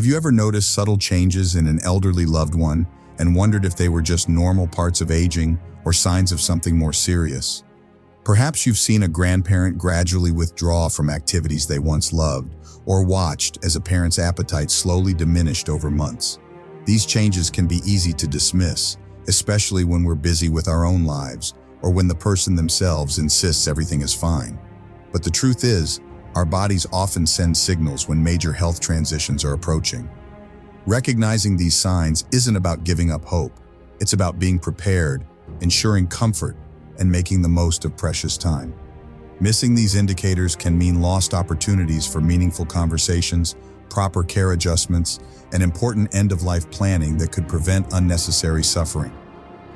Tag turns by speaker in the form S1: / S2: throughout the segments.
S1: Have you ever noticed subtle changes in an elderly loved one and wondered if they were just normal parts of aging or signs of something more serious? Perhaps you've seen a grandparent gradually withdraw from activities they once loved, or watched as a parent's appetite slowly diminished over months. These changes can be easy to dismiss, especially when we're busy with our own lives or when the person themselves insists everything is fine. But the truth is, our bodies often send signals when major health transitions are approaching. Recognizing these signs isn't about giving up hope. It's about being prepared, ensuring comfort, and making the most of precious time. Missing these indicators can mean lost opportunities for meaningful conversations, proper care adjustments, and important end-of-life planning that could prevent unnecessary suffering.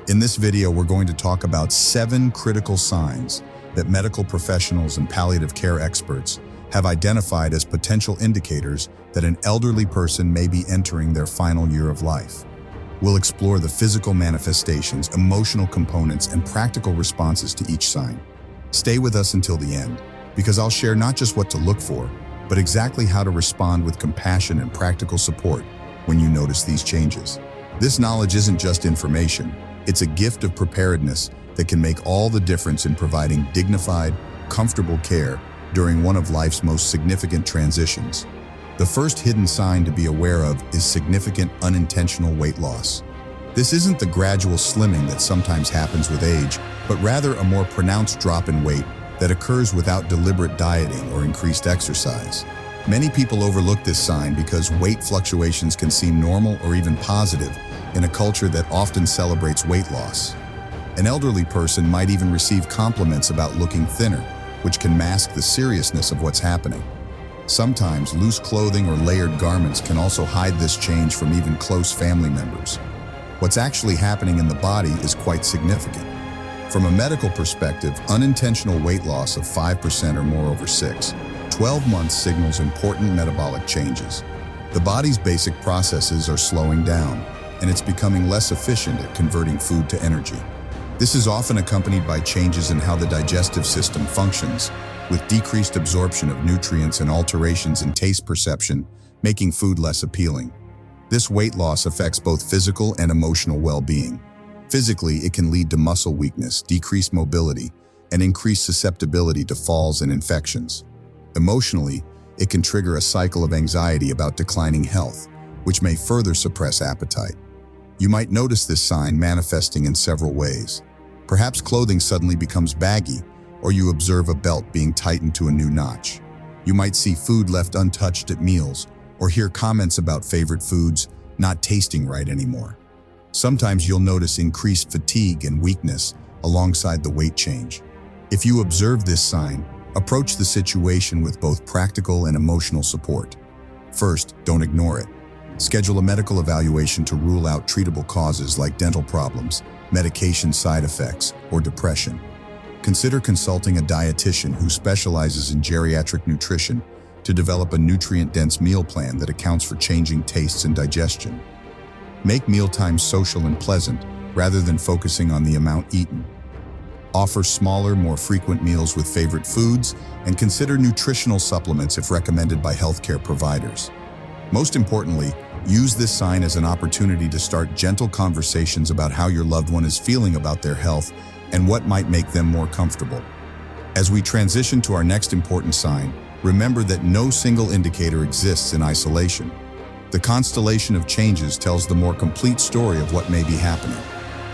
S1: In this video, we're going to talk about 7 critical signs that medical professionals and palliative care experts have identified as potential indicators that an elderly person may be entering their final year of life. We'll explore the physical manifestations, emotional components, and practical responses to each sign. Stay with us until the end, because I'll share not just what to look for, but exactly how to respond with compassion and practical support when you notice these changes. This knowledge isn't just information, it's a gift of preparedness that can make all the difference in providing dignified, comfortable care during one of life's most significant transitions. The first hidden sign to be aware of is significant unintentional weight loss. This isn't the gradual slimming that sometimes happens with age, but rather a more pronounced drop in weight that occurs without deliberate dieting or increased exercise. Many people overlook this sign because weight fluctuations can seem normal or even positive in a culture that often celebrates weight loss. An elderly person might even receive compliments about looking thinner, which can mask the seriousness of what's happening. Sometimes loose clothing or layered garments can also hide this change from even close family members. What's actually happening in the body is quite significant. From a medical perspective, unintentional weight loss of 5% or more over 12 months signals important metabolic changes. The body's basic processes are slowing down, and it's becoming less efficient at converting food to energy. This is often accompanied by changes in how the digestive system functions, with decreased absorption of nutrients and alterations in taste perception, making food less appealing. This weight loss affects both physical and emotional well-being. Physically, it can lead to muscle weakness, decreased mobility, and increased susceptibility to falls and infections. Emotionally, it can trigger a cycle of anxiety about declining health, which may further suppress appetite. You might notice this sign manifesting in several ways. Perhaps clothing suddenly becomes baggy, or you observe a belt being tightened to a new notch. You might see food left untouched at meals, or hear comments about favorite foods not tasting right anymore. Sometimes you'll notice increased fatigue and weakness alongside the weight change. If you observe this sign, approach the situation with both practical and emotional support. First, don't ignore it. Schedule a medical evaluation to rule out treatable causes like dental problems, medication side effects, or depression. Consider consulting a dietitian who specializes in geriatric nutrition to develop a nutrient-dense meal plan that accounts for changing tastes and digestion. Make mealtimes social and pleasant rather than focusing on the amount eaten. Offer smaller, more frequent meals with favorite foods, and consider nutritional supplements if recommended by healthcare providers. Most importantly, use this sign as an opportunity to start gentle conversations about how your loved one is feeling about their health and what might make them more comfortable. As we transition to our next important sign, remember that no single indicator exists in isolation. The constellation of changes tells the more complete story of what may be happening.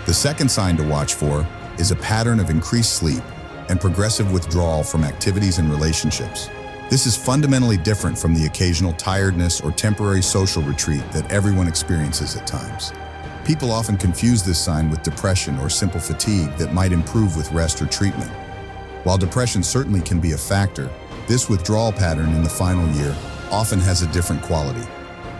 S1: The second sign to watch for is a pattern of increased sleep and progressive withdrawal from activities and relationships. This is fundamentally different from the occasional tiredness or temporary social retreat that everyone experiences at times. People often confuse this sign with depression or simple fatigue that might improve with rest or treatment. While depression certainly can be a factor, this withdrawal pattern in the final year often has a different quality.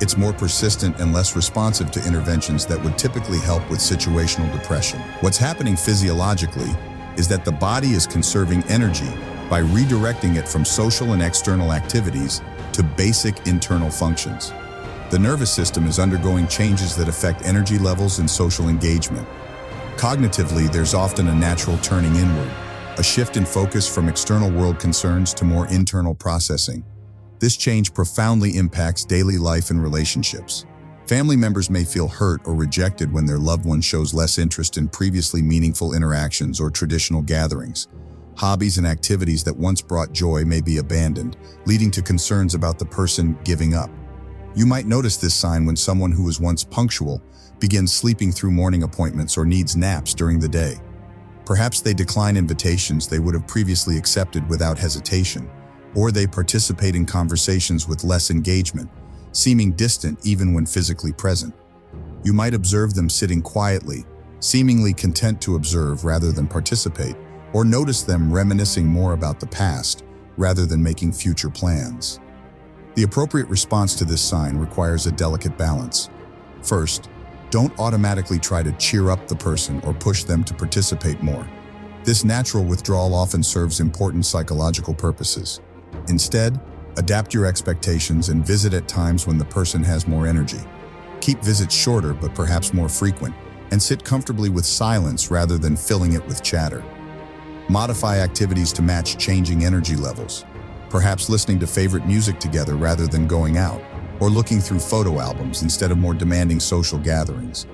S1: It's more persistent and less responsive to interventions that would typically help with situational depression. What's happening physiologically is that the body is conserving energy by redirecting it from social and external activities to basic internal functions. The nervous system is undergoing changes that affect energy levels and social engagement. Cognitively, there's often a natural turning inward, a shift in focus from external world concerns to more internal processing. This change profoundly impacts daily life and relationships. Family members may feel hurt or rejected when their loved one shows less interest in previously meaningful interactions or traditional gatherings. Hobbies and activities that once brought joy may be abandoned, leading to concerns about the person giving up. You might notice this sign when someone who was once punctual begins sleeping through morning appointments or needs naps during the day. Perhaps they decline invitations they would have previously accepted without hesitation, or they participate in conversations with less engagement, seeming distant even when physically present. You might observe them sitting quietly, seemingly content to observe rather than participate, or notice them reminiscing more about the past rather than making future plans. The appropriate response to this sign requires a delicate balance. First, don't automatically try to cheer up the person or push them to participate more. This natural withdrawal often serves important psychological purposes. Instead, adapt your expectations and visit at times when the person has more energy. Keep visits shorter but perhaps more frequent, and sit comfortably with silence rather than filling it with chatter. Modify activities to match changing energy levels, perhaps listening to favorite music together rather than going out, or looking through photo albums instead of more demanding social gatherings.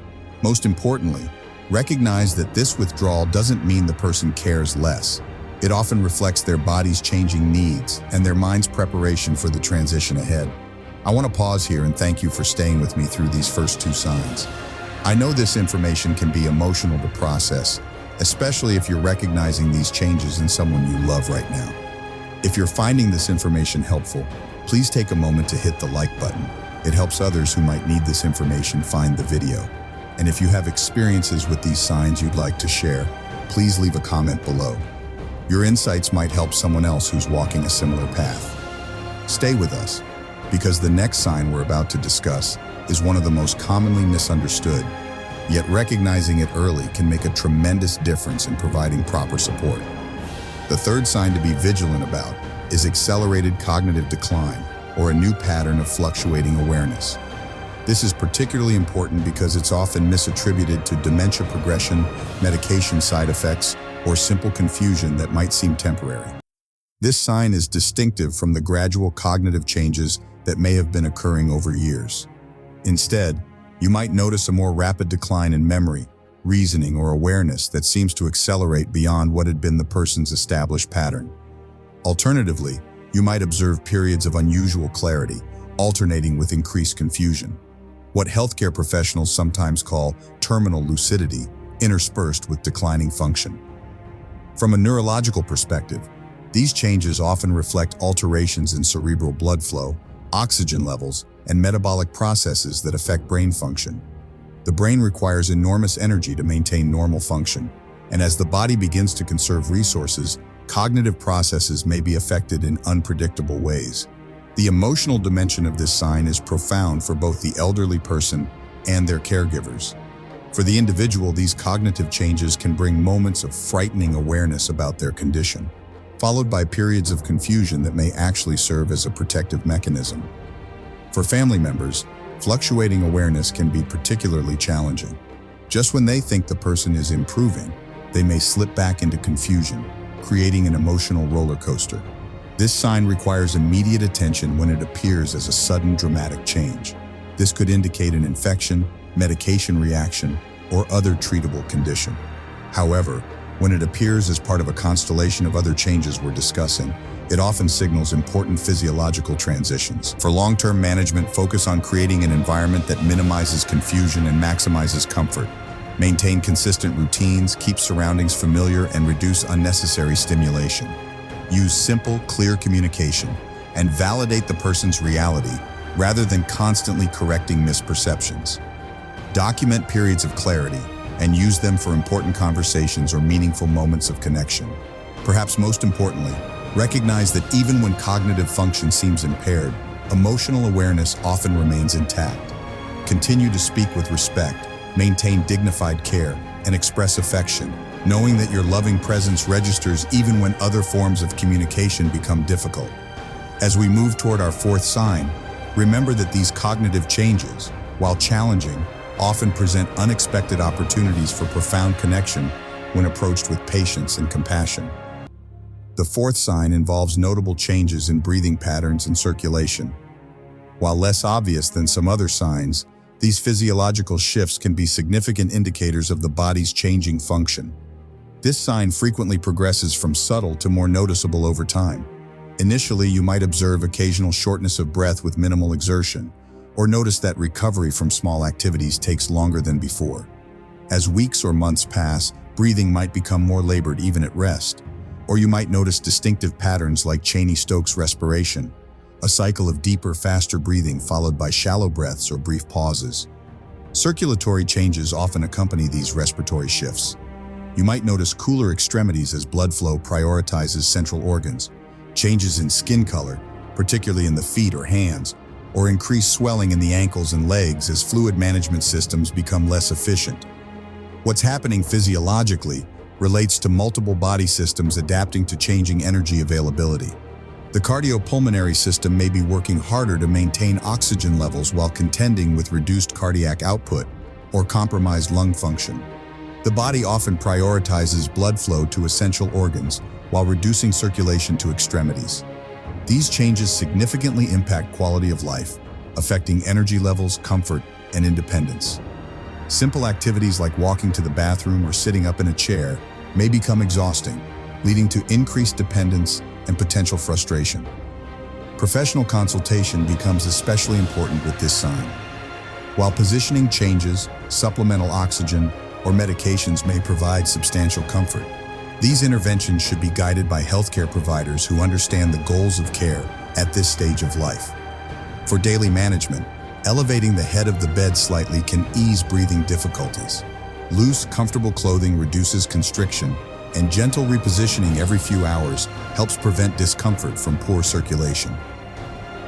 S1: Most importantly, recognize that this withdrawal doesn't mean the person cares less. It often reflects their body's changing needs and their mind's preparation for the transition ahead. I want to pause here and thank you for staying with me through these first two signs. I know this information can be emotional to process, especially if you're recognizing these changes in someone you love right now. If you're finding this information helpful, please take a moment to hit the like button. It helps others who might need this information find the video. And if you have experiences with these signs you'd like to share, please leave a comment below. Your insights might help someone else who's walking a similar path. Stay with us, because the next sign we're about to discuss is one of the most commonly misunderstood, yet recognizing it early can make a tremendous difference in providing proper support. The third sign to be vigilant about is accelerated cognitive decline, or a new pattern of fluctuating awareness. This is particularly important because it's often misattributed to dementia progression, medication side effects, or simple confusion that might seem temporary. This sign is distinctive from the gradual cognitive changes that may have been occurring over years. Instead, you might notice a more rapid decline in memory, reasoning, or awareness that seems to accelerate beyond what had been the person's established pattern. Alternatively, you might observe periods of unusual clarity, alternating with increased confusion. What healthcare professionals sometimes call terminal lucidity, interspersed with declining function. From a neurological perspective, these changes often reflect alterations in cerebral blood flow, oxygen levels, and metabolic processes that affect brain function. The brain requires enormous energy to maintain normal function, and as the body begins to conserve resources, cognitive processes may be affected in unpredictable ways. The emotional dimension of this sign is profound for both the elderly person and their caregivers. For the individual, these cognitive changes can bring moments of frightening awareness about their condition, followed by periods of confusion that may actually serve as a protective mechanism. For family members, fluctuating awareness can be particularly challenging. Just when they think the person is improving, they may slip back into confusion, creating an emotional roller coaster. This sign requires immediate attention when it appears as a sudden dramatic change. This could indicate an infection, medication reaction, or other treatable condition. However, when it appears as part of a constellation of other changes we're discussing, it often signals important physiological transitions. For long-term management, focus on creating an environment that minimizes confusion and maximizes comfort. Maintain consistent routines, keep surroundings familiar, and reduce unnecessary stimulation. Use simple, clear communication, and validate the person's reality rather than constantly correcting misperceptions. Document periods of clarity and use them for important conversations or meaningful moments of connection. Perhaps most importantly, recognize that even when cognitive function seems impaired, emotional awareness often remains intact. Continue to speak with respect, maintain dignified care, and express affection, knowing that your loving presence registers even when other forms of communication become difficult. As we move toward our fourth sign, remember that these cognitive changes, while challenging, often present unexpected opportunities for profound connection when approached with patience and compassion. The fourth sign involves notable changes in breathing patterns and circulation. While less obvious than some other signs, these physiological shifts can be significant indicators of the body's changing function. This sign frequently progresses from subtle to more noticeable over time. Initially, you might observe occasional shortness of breath with minimal exertion, or notice that recovery from small activities takes longer than before. As weeks or months pass, breathing might become more labored even at rest, or you might notice distinctive patterns like Cheney-Stokes respiration, a cycle of deeper, faster breathing followed by shallow breaths or brief pauses. Circulatory changes often accompany these respiratory shifts. You might notice cooler extremities as blood flow prioritizes central organs, changes in skin color, particularly in the feet or hands, or increased swelling in the ankles and legs as fluid management systems become less efficient. What's happening physiologically relates to multiple body systems adapting to changing energy availability. The cardiopulmonary system may be working harder to maintain oxygen levels while contending with reduced cardiac output or compromised lung function. The body often prioritizes blood flow to essential organs while reducing circulation to extremities. These changes significantly impact quality of life, affecting energy levels, comfort, and independence. Simple activities like walking to the bathroom or sitting up in a chair may become exhausting, leading to increased dependence and potential frustration. Professional consultation becomes especially important with this sign. While positioning changes, supplemental oxygen, or medications may provide substantial comfort, these interventions should be guided by healthcare providers who understand the goals of care at this stage of life. For daily management, elevating the head of the bed slightly can ease breathing difficulties. Loose, comfortable clothing reduces constriction, and gentle repositioning every few hours helps prevent discomfort from poor circulation.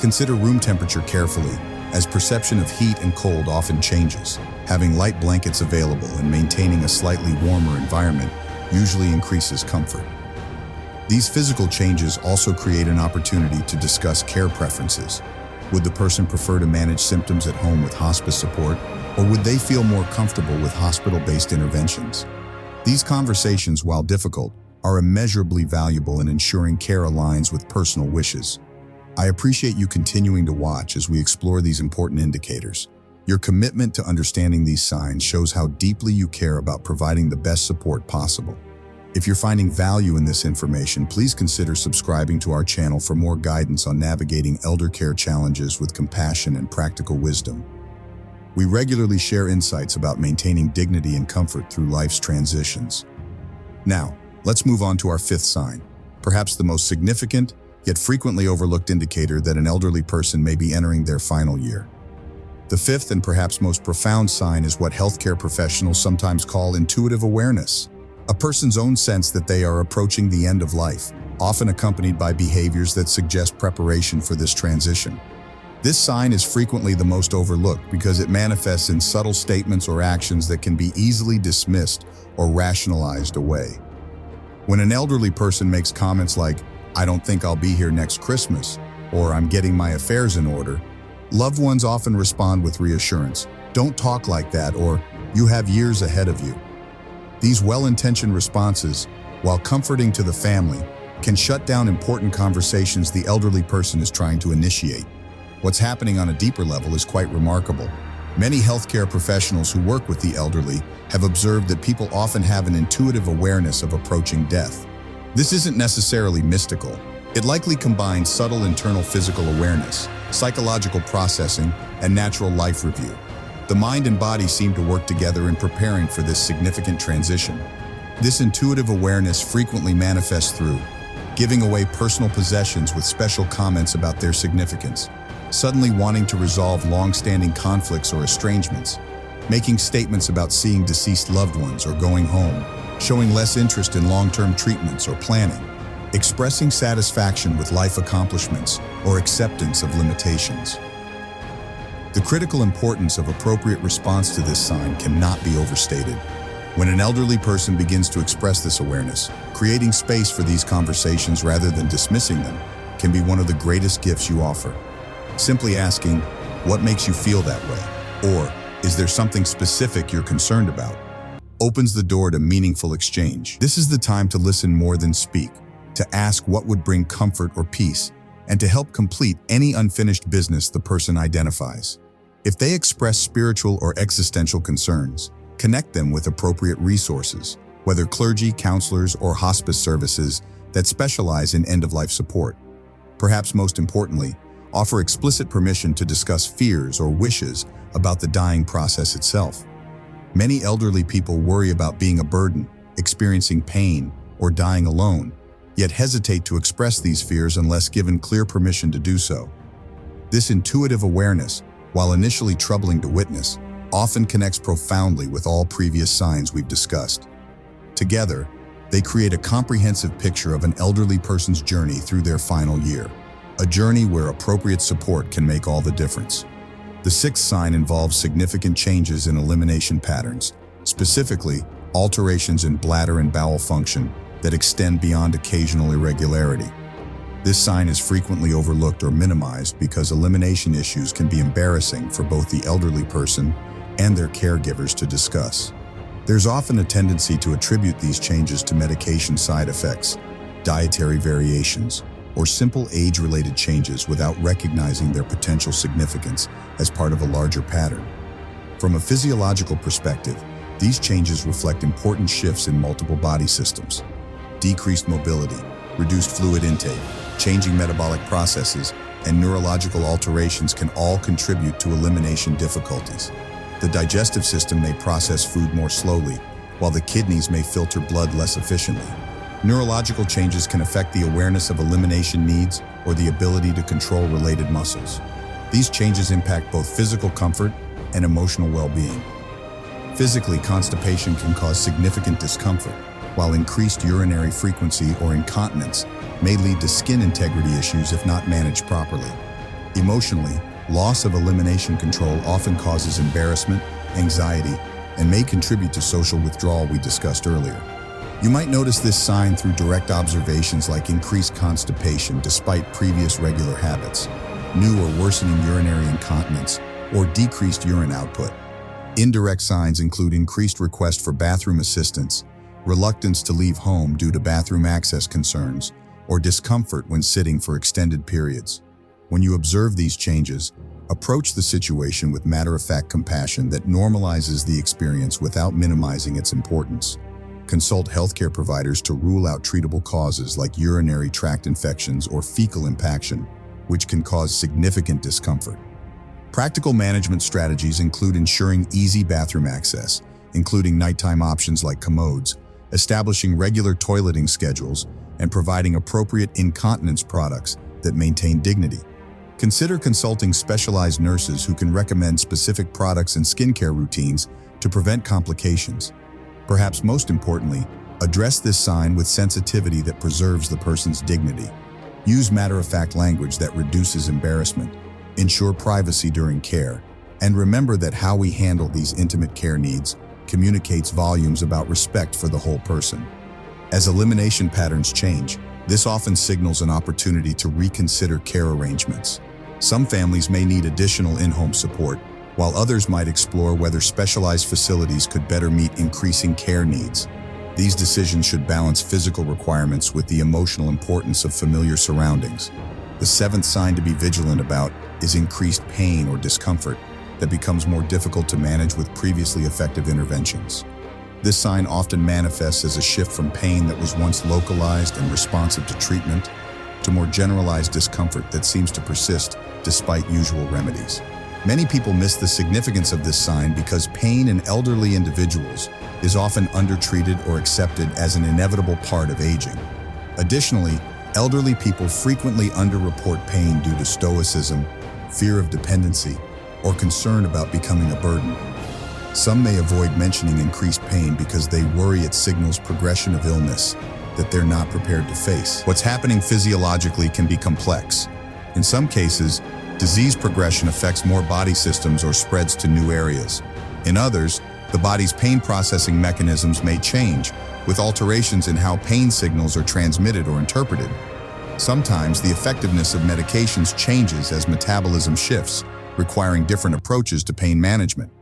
S1: Consider room temperature carefully, as perception of heat and cold often changes. Having light blankets available and maintaining a slightly warmer environment usually increases comfort. These physical changes also create an opportunity to discuss care preferences. Would the person prefer to manage symptoms at home with hospice support, or would they feel more comfortable with hospital-based interventions? These conversations, while difficult, are immeasurably valuable in ensuring care aligns with personal wishes. I appreciate you continuing to watch as we explore these important indicators. Your commitment to understanding these signs shows how deeply you care about providing the best support possible. If you're finding value in this information, please consider subscribing to our channel for more guidance on navigating elder care challenges with compassion and practical wisdom. We regularly share insights about maintaining dignity and comfort through life's transitions. Now, let's move on to our fifth sign, perhaps the most significant, yet frequently overlooked indicator that an elderly person may be entering their final year. The fifth and perhaps most profound sign is what healthcare professionals sometimes call intuitive awareness, a person's own sense that they are approaching the end of life, often accompanied by behaviors that suggest preparation for this transition. This sign is frequently the most overlooked because it manifests in subtle statements or actions that can be easily dismissed or rationalized away. When an elderly person makes comments like, "I don't think I'll be here next Christmas," or "I'm getting my affairs in order," loved ones often respond with reassurance, "Don't talk like that," or "You have years ahead of you." These well-intentioned responses, while comforting to the family, can shut down important conversations the elderly person is trying to initiate. What's happening on a deeper level is quite remarkable. Many healthcare professionals who work with the elderly have observed that people often have an intuitive awareness of approaching death. This isn't necessarily mystical. It likely combines subtle internal physical awareness, psychological processing, and natural life review. The mind and body seem to work together in preparing for this significant transition. This intuitive awareness frequently manifests through giving away personal possessions with special comments about their significance, suddenly wanting to resolve long-standing conflicts or estrangements, making statements about seeing deceased loved ones or going home, showing less interest in long-term treatments or planning, expressing satisfaction with life accomplishments or acceptance of limitations. The critical importance of appropriate response to this sign cannot be overstated. When an elderly person begins to express this awareness, creating space for these conversations rather than dismissing them can be one of the greatest gifts you offer. Simply asking, "What makes you feel that way?" or "Is there something specific you're concerned about?" opens the door to meaningful exchange. This is the time to listen more than speak, to ask what would bring comfort or peace, and to help complete any unfinished business the person identifies. If they express spiritual or existential concerns, connect them with appropriate resources, whether clergy, counselors, or hospice services that specialize in end-of-life support. Perhaps most importantly, offer explicit permission to discuss fears or wishes about the dying process itself. Many elderly people worry about being a burden, experiencing pain, or dying alone, yet hesitate to express these fears unless given clear permission to do so. This intuitive awareness, while initially troubling to witness, often connects profoundly with all previous signs we've discussed. Together, they create a comprehensive picture of an elderly person's journey through their final year, a journey where appropriate support can make all the difference. The sixth sign involves significant changes in elimination patterns, specifically alterations in bladder and bowel function that extend beyond occasional irregularity. This sign is frequently overlooked or minimized because elimination issues can be embarrassing for both the elderly person and their caregivers to discuss. There's often a tendency to attribute these changes to medication side effects, dietary variations, or simple age-related changes without recognizing their potential significance as part of a larger pattern. From a physiological perspective, these changes reflect important shifts in multiple body systems. Decreased mobility, reduced fluid intake, changing metabolic processes, and neurological alterations can all contribute to elimination difficulties. The digestive system may process food more slowly, while the kidneys may filter blood less efficiently. Neurological changes can affect the awareness of elimination needs or the ability to control related muscles. These changes impact both physical comfort and emotional well-being. Physically, constipation can cause significant discomfort, while increased urinary frequency or incontinence may lead to skin integrity issues if not managed properly. Emotionally, loss of elimination control often causes embarrassment, anxiety, and may contribute to social withdrawal we discussed earlier. You might notice this sign through direct observations like increased constipation despite previous regular habits, new or worsening urinary incontinence, or decreased urine output. Indirect signs include increased request for bathroom assistance, reluctance to leave home due to bathroom access concerns, or discomfort when sitting for extended periods. When you observe these changes, approach the situation with matter-of-fact compassion that normalizes the experience without minimizing its importance. Consult healthcare providers to rule out treatable causes like urinary tract infections or fecal impaction, which can cause significant discomfort. Practical management strategies include ensuring easy bathroom access, including nighttime options like commodes, establishing regular toileting schedules, and providing appropriate incontinence products that maintain dignity. Consider consulting specialized nurses who can recommend specific products and skincare routines to prevent complications. Perhaps most importantly, address this sign with sensitivity that preserves the person's dignity. Use matter-of-fact language that reduces embarrassment, ensure privacy during care, and remember that how we handle these intimate care needs communicates volumes about respect for the whole person. As elimination patterns change, this often signals an opportunity to reconsider care arrangements. Some families may need additional in-home support, while others might explore whether specialized facilities could better meet increasing care needs. These decisions should balance physical requirements with the emotional importance of familiar surroundings. The seventh sign to be vigilant about is increased pain or discomfort that becomes more difficult to manage with previously effective interventions. This sign often manifests as a shift from pain that was once localized and responsive to treatment to more generalized discomfort that seems to persist despite usual remedies. Many people miss the significance of this sign because pain in elderly individuals is often undertreated or accepted as an inevitable part of aging. Additionally, elderly people frequently underreport pain due to stoicism, fear of dependency, or concern about becoming a burden. Some may avoid mentioning increased pain because they worry it signals progression of illness that they're not prepared to face. What's happening physiologically can be complex. In some cases, disease progression affects more body systems or spreads to new areas. In others, the body's pain processing mechanisms may change, with alterations in how pain signals are transmitted or interpreted. Sometimes the effectiveness of medications changes as metabolism shifts, requiring different approaches to pain management.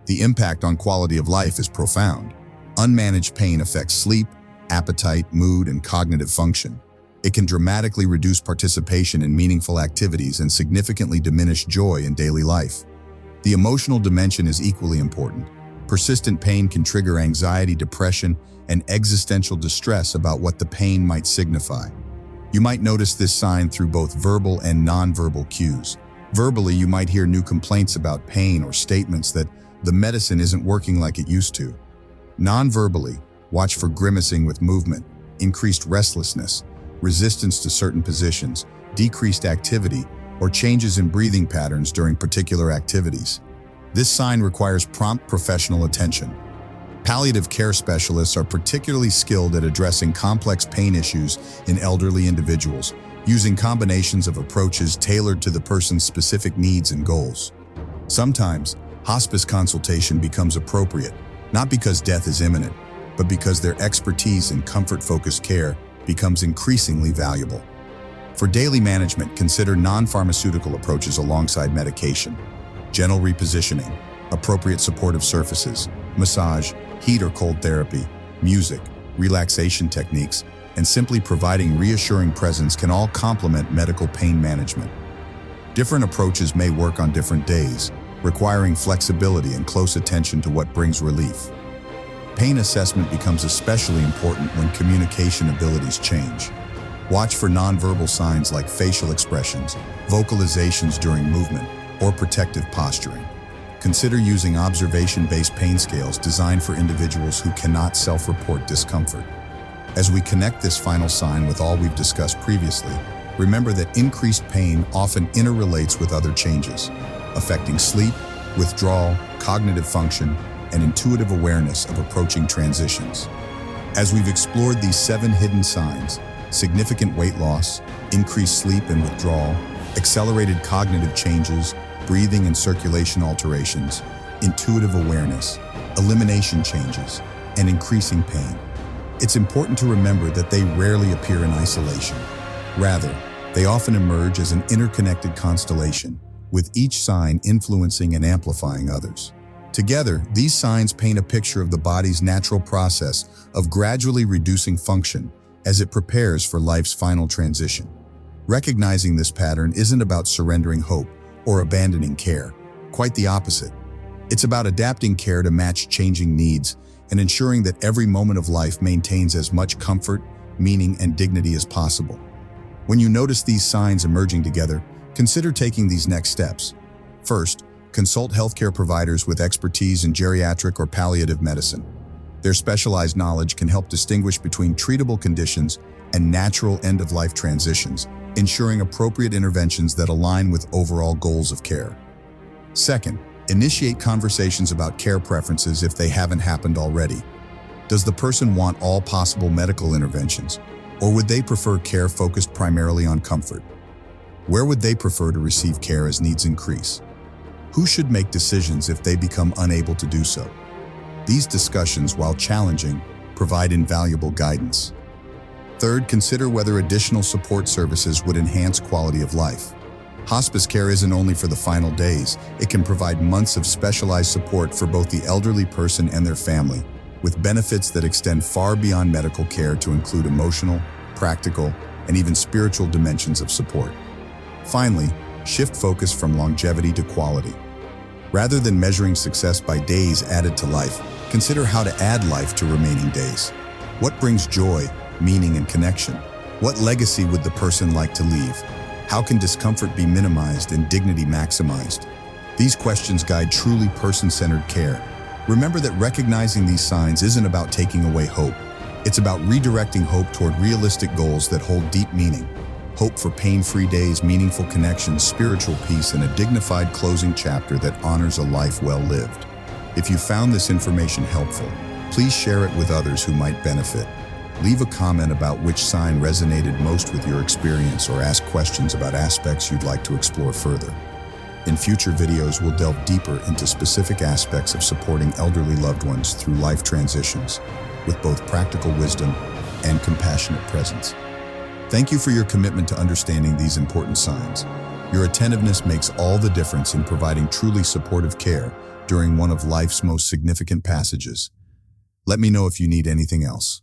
S1: The impact on quality of life is profound. Unmanaged pain affects sleep, appetite, mood, and cognitive function. It can dramatically reduce participation in meaningful activities and significantly diminish joy in daily life. The emotional dimension is equally important. Persistent pain can trigger anxiety, depression, and existential distress about what the pain might signify. You might notice this sign through both verbal and nonverbal cues. Verbally, you might hear new complaints about pain or statements that the medicine isn't working like it used to. Non-verbally, watch for grimacing with movement, increased restlessness, resistance to certain positions, decreased activity, or changes in breathing patterns during particular activities. This sign requires prompt professional attention. Palliative care specialists are particularly skilled at addressing complex pain issues in elderly individuals, using combinations of approaches tailored to the person's specific needs and goals. Sometimes, hospice consultation becomes appropriate, not because death is imminent, but because their expertise in comfort-focused care becomes increasingly valuable. For daily management, consider non-pharmaceutical approaches alongside medication. Gentle repositioning, appropriate supportive surfaces, massage, heat or cold therapy, music, relaxation techniques, and simply providing reassuring presence can all complement medical pain management. Different approaches may work on different days, requiring flexibility and close attention to what brings relief. Pain assessment becomes especially important when communication abilities change. Watch for nonverbal signs like facial expressions, vocalizations during movement, or protective posturing. Consider using observation-based pain scales designed for individuals who cannot self-report discomfort. As we connect this final sign with all we've discussed previously, remember that increased pain often interrelates with other changes, affecting sleep, withdrawal, cognitive function, and intuitive awareness of approaching transitions. As we've explored these 7 hidden signs, significant weight loss, increased sleep and withdrawal, accelerated cognitive changes, breathing and circulation alterations, intuitive awareness, elimination changes, and increasing pain, it's important to remember that they rarely appear in isolation. Rather, they often emerge as an interconnected constellation, with each sign influencing and amplifying others. Together, these signs paint a picture of the body's natural process of gradually reducing function as it prepares for life's final transition. Recognizing this pattern isn't about surrendering hope or abandoning care. Quite the opposite. It's about adapting care to match changing needs and ensuring that every moment of life maintains as much comfort, meaning, and dignity as possible. When you notice these signs emerging together, consider taking these next steps. First, consult healthcare providers with expertise in geriatric or palliative medicine. Their specialized knowledge can help distinguish between treatable conditions and natural end-of-life transitions, ensuring appropriate interventions that align with overall goals of care. Second, initiate conversations about care preferences if they haven't happened already. Does the person want all possible medical interventions, or would they prefer care focused primarily on comfort? Where would they prefer to receive care as needs increase? Who should make decisions if they become unable to do so? These discussions, while challenging, provide invaluable guidance. Third, consider whether additional support services would enhance quality of life. Hospice care isn't only for the final days, it can provide months of specialized support for both the elderly person and their family, with benefits that extend far beyond medical care to include emotional, practical, and even spiritual dimensions of support. Finally, shift focus from longevity to quality. Rather than measuring success by days added to life, consider how to add life to remaining days. What brings joy, meaning, and connection? What legacy would the person like to leave? How can discomfort be minimized and dignity maximized? These questions guide truly person-centered care. Remember that recognizing these signs isn't about taking away hope. It's about redirecting hope toward realistic goals that hold deep meaning. Hope for pain-free days, meaningful connections, spiritual peace, and a dignified closing chapter that honors a life well lived. If you found this information helpful, please share it with others who might benefit. Leave a comment about which sign resonated most with your experience or ask questions about aspects you'd like to explore further. In future videos, we'll delve deeper into specific aspects of supporting elderly loved ones through life transitions, with both practical wisdom and compassionate presence. Thank you for your commitment to understanding these important signs. Your attentiveness makes all the difference in providing truly supportive care during one of life's most significant passages. Let me know if you need anything else.